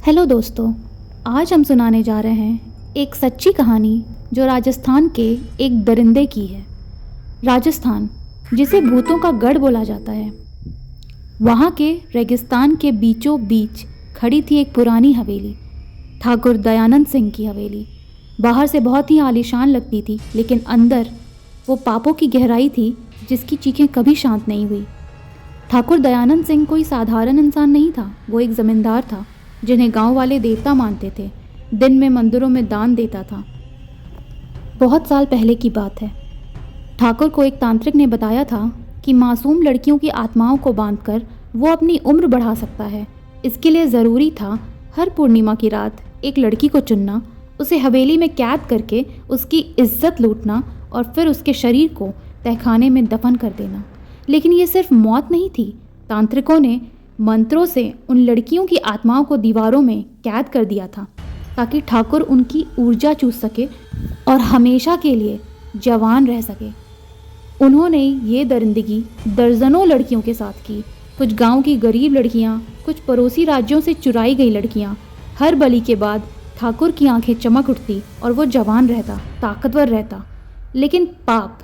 Hello दोस्तों, आज हम सुनाने जा रहे हैं एक सच्ची कहानी जो राजस्थान के एक दरिंदे की है। राजस्थान, जिसे भूतों का गढ़ बोला जाता है, वहाँ के रेगिस्तान के बीचों बीच खड़ी थी एक पुरानी हवेली, ठाकुर दयानंद सिंह की हवेली। बाहर से बहुत ही आलीशान लगती थी, लेकिन अंदर वो पापों की गहराई थी जिसकी चीखें कभी शांत नहीं हुई। ठाकुर दयानंद सिंह कोई साधारण इंसान नहीं था, वो एक ज़मींदार था जिन्हें गांव वाले देवता मानते थे। दिन में मंदिरों में दान देता था। बहुत साल पहले की बात है। ठाकुर को एक तांत्रिक ने बताया था कि मासूम लड़कियों की आत्माओं को बांधकर वो अपनी उम्र बढ़ा सकता है। इसके लिए ज़रूरी था हर पूर्णिमा की रात एक लड़की को चुनना, उसे हवेली में कैद करके उसकी इज्जत लूटना और फिर उसके शरीर को तहखाने में दफन कर देना। लेकिन ये सिर्फ मौत नहीं थी। तांत्रिकों ने मंत्रों से उन लड़कियों की आत्माओं को दीवारों में कैद कर दिया था ताकि ठाकुर उनकी ऊर्जा चूस सके और हमेशा के लिए जवान रह सके। उन्होंने ये दरिंदगी दर्जनों लड़कियों के साथ की। कुछ गांव की गरीब लड़कियां, कुछ पड़ोसी राज्यों से चुराई गई लड़कियां। हर बलि के बाद ठाकुर की आंखें चमक उठती और वो जवान रहता, ताकतवर रहता। लेकिन पाप,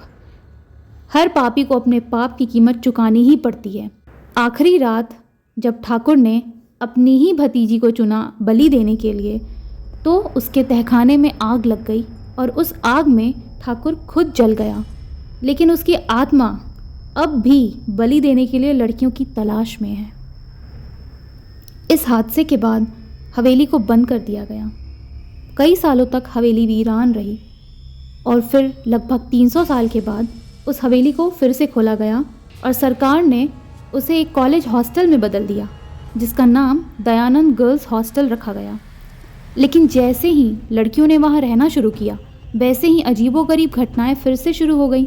हर पापी को अपने पाप की कीमत चुकानी ही पड़ती है। आखिरी रात जब ठाकुर ने अपनी ही भतीजी को चुना बलि देने के लिए, तो उसके तहखाने में आग लग गई और उस आग में ठाकुर खुद जल गया। लेकिन उसकी आत्मा अब भी बलि देने के लिए लड़कियों की तलाश में है। इस हादसे के बाद हवेली को बंद कर दिया गया। कई सालों तक हवेली वीरान रही और फिर लगभग 300 साल के बाद उस हवेली को फिर से खोला गया और सरकार ने उसे एक कॉलेज हॉस्टल में बदल दिया, जिसका नाम दयानंद गर्ल्स हॉस्टल रखा गया। लेकिन जैसे ही लड़कियों ने वहाँ रहना शुरू किया, वैसे ही अजीबोगरीब घटनाएं फिर से शुरू हो गई।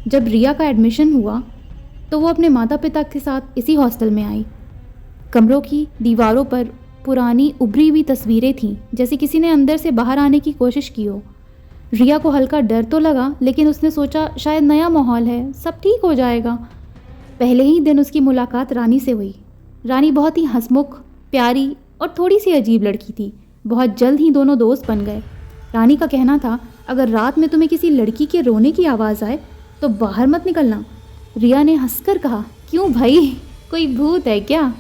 जब रिया का एडमिशन हुआ तो वो अपने माता पिता के साथ इसी हॉस्टल में आई। कमरों की दीवारों पर पुरानी उभरी हुई तस्वीरें थीं, जैसे किसी ने अंदर से बाहर आने की कोशिश की हो। रिया को हल्का डर तो लगा, लेकिन उसने सोचा शायद नया माहौल है, सब ठीक हो जाएगा। पहले ही दिन उसकी मुलाकात रानी से हुई। रानी बहुत ही हंसमुख, प्यारी और थोड़ी सी अजीब लड़की थी। बहुत जल्द ही दोनों दोस्त बन गए। रानी का कहना था, अगर रात में तुम्हें किसी लड़की के रोने की आवाज़ आए तो बाहर मत निकलना। रिया ने हंसकर कहा, क्यों भाई, कोई भूत है क्या?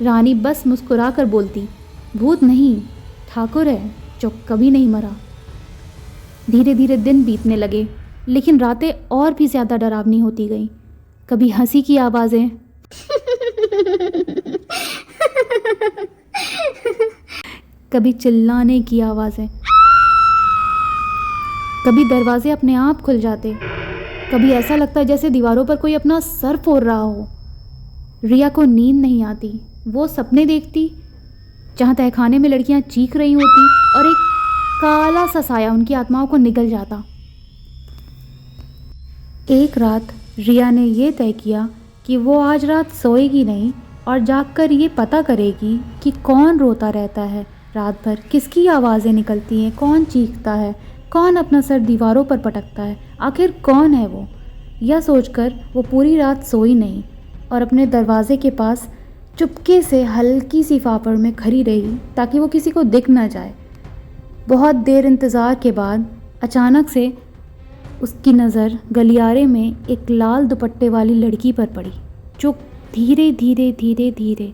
रानी बस मुस्कुरा कर बोलती, भूत नहीं, ठाकुर है जो कभी नहीं मरा। धीरे धीरे दिन बीतने लगे, लेकिन रातें और भी ज़्यादा डरावनी होती गईं। कभी हंसी की आवाज़ें, कभी चिल्लाने की आवाज़ें, कभी दरवाजे अपने आप खुल जाते, कभी ऐसा लगता जैसे दीवारों पर कोई अपना सर फोड़ रहा हो। रिया को नींद नहीं आती। वो सपने देखती जहाँ तहखाने में लड़कियाँ चीख रही होती और एक काला सा साया उनकी आत्माओं को निगल जाता। एक रात रिया ने यह तय किया कि वो आज रात सोएगी नहीं और जागकर ये पता करेगी कि कौन रोता रहता है रात भर, किसकी आवाज़ें निकलती हैं, कौन चीखता है, कौन अपना सर दीवारों पर पटकता है, आखिर कौन है वो। यह सोचकर वो पूरी रात सोई नहीं और अपने दरवाजे के पास चुपके से हल्की सी फाफड़ में खड़ी रही ताकि वो किसी को दिख ना जाए। बहुत देर इंतज़ार के बाद अचानक से उसकी नज़र गलियारे में एक लाल दुपट्टे वाली लड़की पर पड़ी, जो धीरे धीरे धीरे धीरे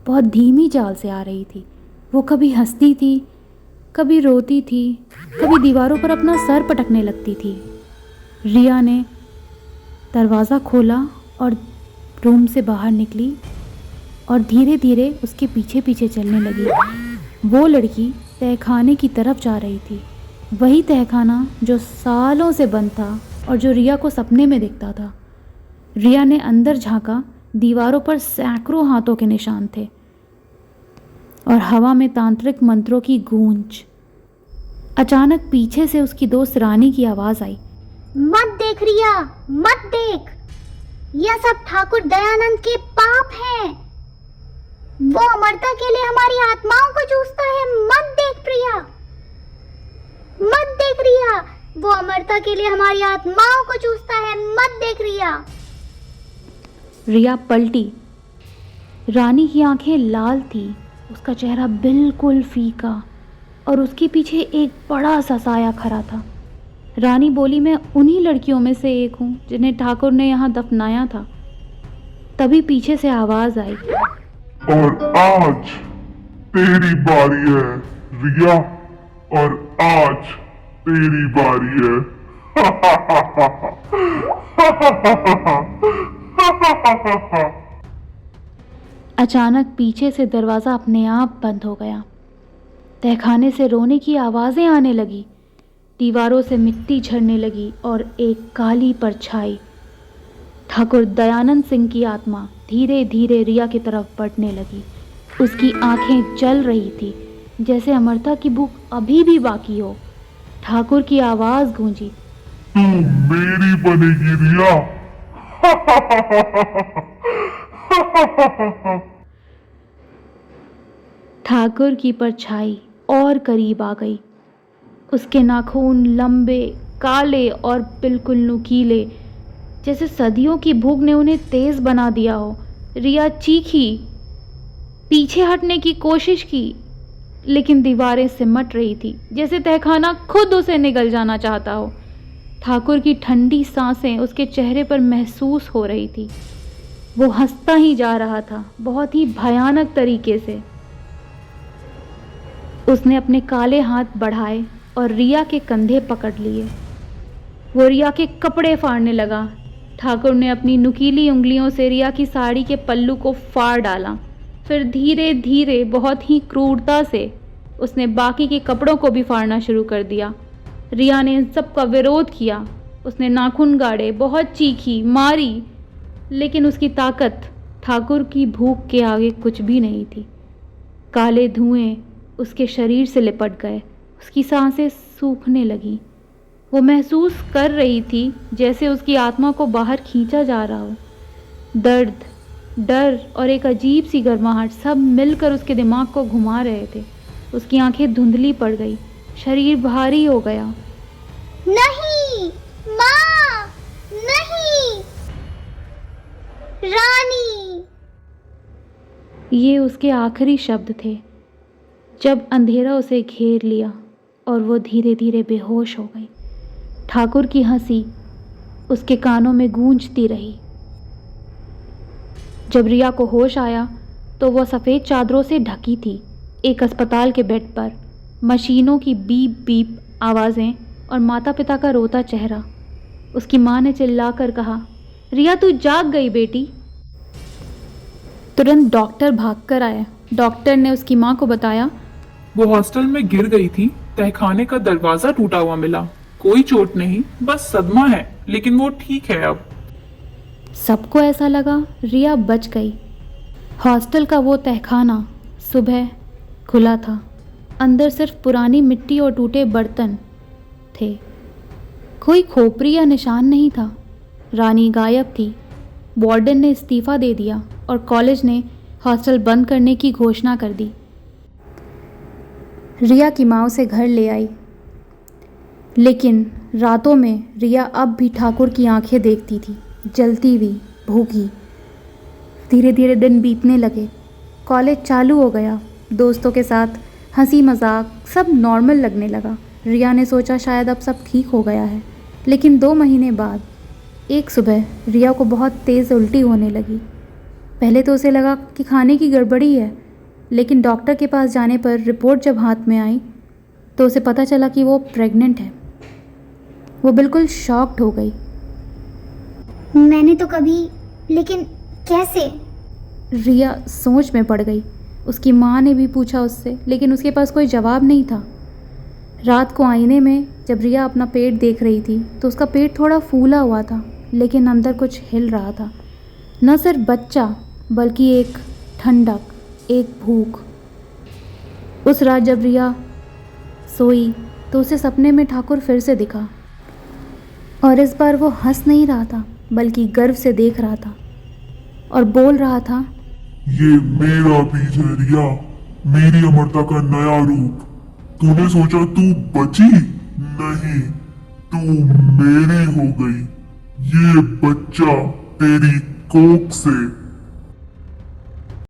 बहुत धीमी चाल से आ रही थी। वो कभी हंसती थी, कभी रोती थी, कभी दीवारों पर अपना सर पटकने लगती थी। रिया ने दरवाज़ा खोला और रूम से बाहर निकली और धीरे धीरे उसके पीछे पीछे चलने लगी। वो लड़की तहखाने की तरफ जा रही थी, वही तहखाना जो सालों से बंद था और जो रिया को सपने में दिखता था। रिया ने अंदर झांका, दीवारों पर सैकड़ों हाथों के निशान थे और हवा में तांत्रिक मंत्रों की गूंज। अचानक पीछे से उसकी दोस्त रानी की आवाज़ आई, मत देख रिया, मत देख, यह सब ठाकुर दयानंद के पाप हैं। वो अमरता के लिए हमारी आत्माओं को चूसता है। मत देख प्रिया, मत देख रिया, वो अमरता के लिए हमारी आत्माओं को चूसता है। मत देख रिया। रिया पलटी। रानी की आंखें लाल थी उसका चेहरा बिल्कुल फीका और उसके पीछे एक बड़ा सा साया खड़ा था। रानी बोली, मैं उन्हीं लड़कियों में से एक हूँ जिन्हें ठाकुर ने यहाँ दफनाया था। तभी पीछे से आवाज आई, और आज तेरी बारी है रिया, और आज तेरी बारी है। अचानक पीछे से दरवाज़ा अपने आप बंद हो गया। तहखाने से रोने की आवाज़ें आने लगी, दीवारों से मिट्टी झड़ने लगी और एक काली परछाई, ठाकुर दयानंद सिंह की आत्मा धीरे धीरे रिया की तरफ बढ़ने लगी। उसकी आंखें जल रही थी जैसे अमरता की भूख अभी भी बाकी हो। ठाकुर की आवाज़ गूंजी, तू मेरी बनेगी रिया। ठाकुर की परछाई और करीब आ गई। उसके नाखून लंबे, काले और बिल्कुल नुकीले, जैसे सदियों की भूख ने उन्हें तेज बना दिया हो। रिया चीखी, पीछे हटने की कोशिश की, लेकिन दीवारें सिमट रही थी जैसे तहखाना खुद उसे निगल जाना चाहता हो। ठाकुर की ठंडी सांसें उसके चेहरे पर महसूस हो रही थी। वो हंसता ही जा रहा था, बहुत ही भयानक तरीके से। उसने अपने काले हाथ बढ़ाए और रिया के कंधे पकड़ लिए। वो रिया के कपड़े फाड़ने लगा। ठाकुर ने अपनी नुकीली उंगलियों से रिया की साड़ी के पल्लू को फाड़ डाला। फिर धीरे धीरे, बहुत ही क्रूरता से उसने बाकी के कपड़ों को भी फाड़ना शुरू कर दिया। रिया ने इन सब का विरोध किया। उसने नाखून गाड़े, बहुत चीखी, मारी, लेकिन उसकी ताकत ठाकुर की भूख के आगे कुछ भी नहीं थी। काले धुएं उसके शरीर से लिपट गए, उसकी सांसें सूखने लगीं। वो महसूस कर रही थी जैसे उसकी आत्मा को बाहर खींचा जा रहा हो। दर्द, डर और एक अजीब सी गर्माहट सब मिलकर उसके दिमाग को घुमा रहे थे। उसकी आंखें धुंधली पड़ गई, शरीर भारी हो गया। नहीं माँ, नहीं रानी। ये उसके आखिरी शब्द थे जब अंधेरा उसे घेर लिया और वो धीरे धीरे बेहोश हो गई। ठाकुर की हंसी उसके कानों में गूंजती रही। जब रिया को होश आया तो वह सफ़ेद चादरों से ढकी थी, एक अस्पताल के बेड पर। मशीनों की बीप बीप आवाज़ें और माता पिता का रोता चेहरा। उसकी माँ ने चिल्लाकर कहा, रिया तू जाग गई बेटी। तुरंत डॉक्टर भागकर आया। डॉक्टर ने उसकी माँ को बताया, वो हॉस्टल में गिर गई थी, तहखाने का दरवाजा टूटा हुआ मिला, कोई चोट नहीं, बस सदमा है, लेकिन वो ठीक है अब। सबको ऐसा लगा रिया बच गई। हॉस्टल का वो तहखाना सुबह खुला था। अंदर सिर्फ पुरानी मिट्टी और टूटे बर्तन थे। कोई खोपड़ी या निशान नहीं था। रानी गायब थी। वार्डन ने इस्तीफ़ा दे दिया और कॉलेज ने हॉस्टल बंद करने की घोषणा कर दी। रिया की माँ उसे घर ले आई, लेकिन रातों में रिया अब भी ठाकुर की आंखें देखती थी, जलती हुई, भूखी। धीरे धीरे दिन बीतने लगे। कॉलेज चालू हो गया। दोस्तों के साथ हंसी मजाक सब नॉर्मल लगने लगा। रिया ने सोचा शायद अब सब ठीक हो गया है, लेकिन 2 महीने बाद एक सुबह रिया को बहुत तेज़ उल्टी होने लगी। पहले तो उसे लगा कि खाने की गड़बड़ी है, लेकिन डॉक्टर के पास जाने पर रिपोर्ट जब हाथ में आई तो उसे पता चला कि वो प्रेग्नेंट है। वो बिल्कुल शॉक्ड हो गई। मैंने तो कभी, लेकिन कैसे? रिया सोच में पड़ गई। उसकी माँ ने भी पूछा उससे, लेकिन उसके पास कोई जवाब नहीं था। रात को आईने में जब रिया अपना पेट देख रही थी तो उसका पेट थोड़ा फूला हुआ था, लेकिन अंदर कुछ हिल रहा था। न सिर्फ बच्चा, बल्कि एक ठंडक, एक भूख। उस रात जब रिया सोई तो उसे सपने में ठाकुर फिर से दिखा, और इस बार वो हंस नहीं रहा था, बल्कि गर्व से देख रहा था और बोल रहा था, ये मेरा बीज है रिया, मेरी अमरता का नया रूप। तूने सोचा तू बची? नहीं, तू मेरी हो गई। ये बच्चा तेरी कोख से